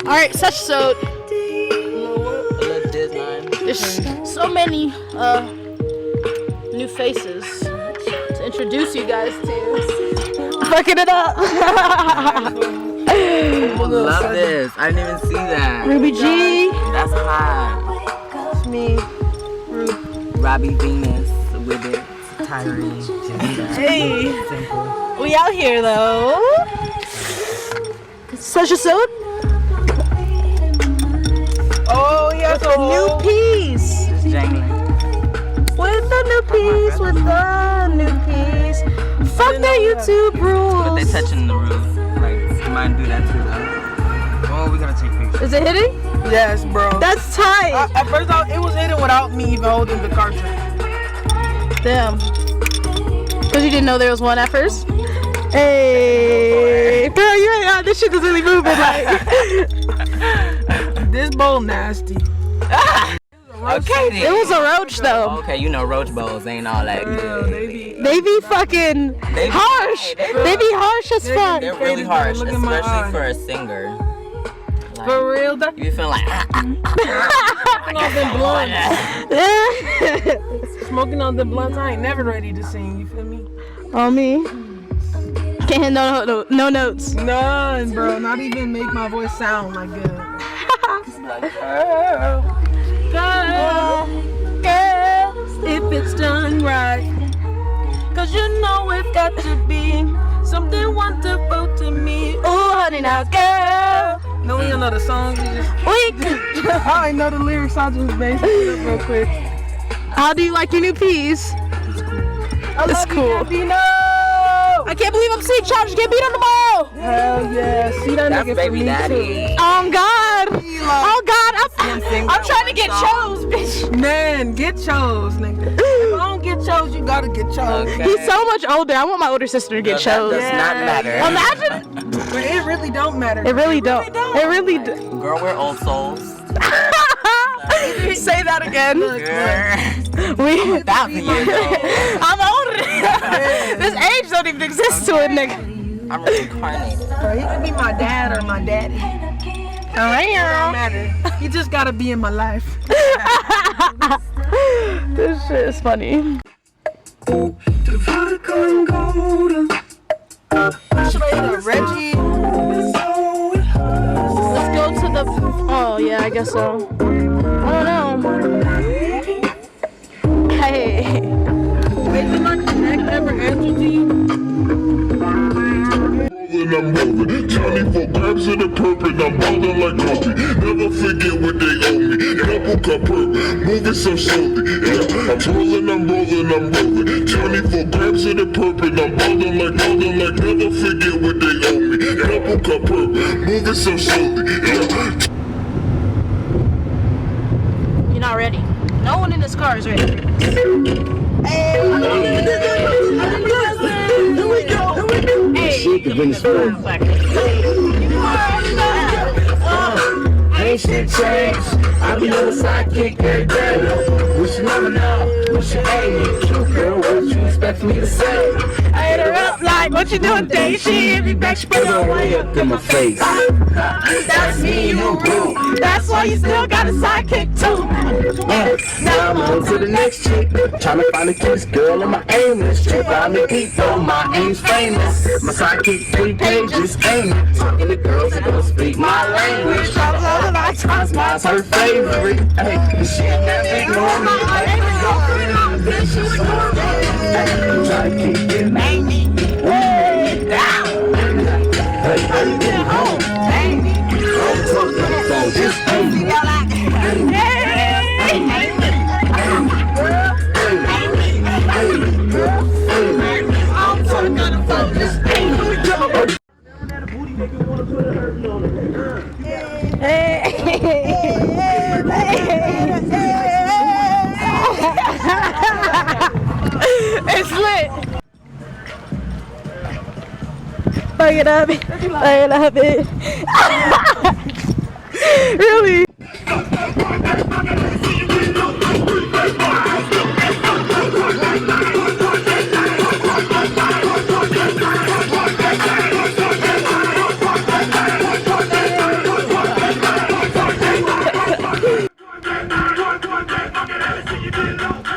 Alright, SESHISODE. There's so many new faces to introduce you guys to. Fucking it up. I love this. I didn't even see that. Ruby G. That's hot. It's me. Robbie Venus with it. Tyree. Hey. We out here though. SESHISODE. Oh, yeah, With a new piece. Just jangling. With the new piece. With the new piece. Fuck the YouTube rules. But they touching the roof. Like, you might do that too, though. Oh, we gotta take pictures. Is it hitting? Yes, bro. That's tight. At first, it was hitting without me even holding the cartridge. Damn. Because you didn't know there was one at first? Hey. Bro, you ain't this shit is really moving. Like. This bowl nasty. Okay, then. It was a roach though. Okay, you know roach bowls ain't all that good. They be fucking harsh. They be harsh as fuck. They're really harsh, Look at my especially eye. for a singer. Like, For real, you be feeling like smoking on the blunts. I ain't never ready to sing. You feel me? On me. Can't hit no notes. None, bro. Not even make my voice sound like good. Girl, if it's done right. Cause you know it's got to be something wonderful to me. Oh, honey, now, girl. No, we don't know the songs. We I know the lyrics. I'll just base it up real quick. How do you like your new piece? It's cool. I can't believe I'm seeing Charles get beat on the ball. Hell yeah. See that that's nigga for baby me daddy. too. Oh God. Oh God. I'm trying to get chose, bitch. Man, get chose, nigga. If I don't get chose, you gotta get chose. Okay. He's so much older. I want my older sister to get chose. That does not matter. Imagine. But it really don't matter. It really don't. It really do. Girl, we're old souls. Say that again. Girl. We. 1,000 years old. I'm older. This age don't even exist to a nigga. I'm reincarnated. Bro, he could be my dad or my daddy. It don't matter. He just gotta be in my life. This shit is funny. Reggie. Let's go to the. Oh yeah, I guess so. I don't know. Hey. Wait, did my connect ever answer to you? I'm moving, 24 grams of the purple, I'm ballin' like coffee. Never forget what they owe me. Apple cup purple, moving so slowly. Yeah, I'm rolling, I'm rolling. 24 grams of the purple, I'm ballin' like. Never forget what they owe me. Apple cup purple, moving so slowly. Yeah. You're not ready. No one in this car is ready. Hey. Ain't shit changed. I be on the sidekick every day. What you never know, what you ain't. Girl, what you expect me to say? I hit her up like, what you doing, day? She hit me back, she put her way up in my face. That's me, you rude. That's why you still got a sidekick too. Now I'm on to the next chick. Tryna find a cutest girl in my aim list. Trip out the people, my aim's famous. My sidekick 3 pages aiming. Talking to girls that don't speak my language. My smile's her favorite. Hey, she never ignore me. Try to keep it baby. Way down. Hey, how you get home? Baby. I'm talking about this baby. I'm talking about this baby. It's lit. Fuck it up. Really? I know.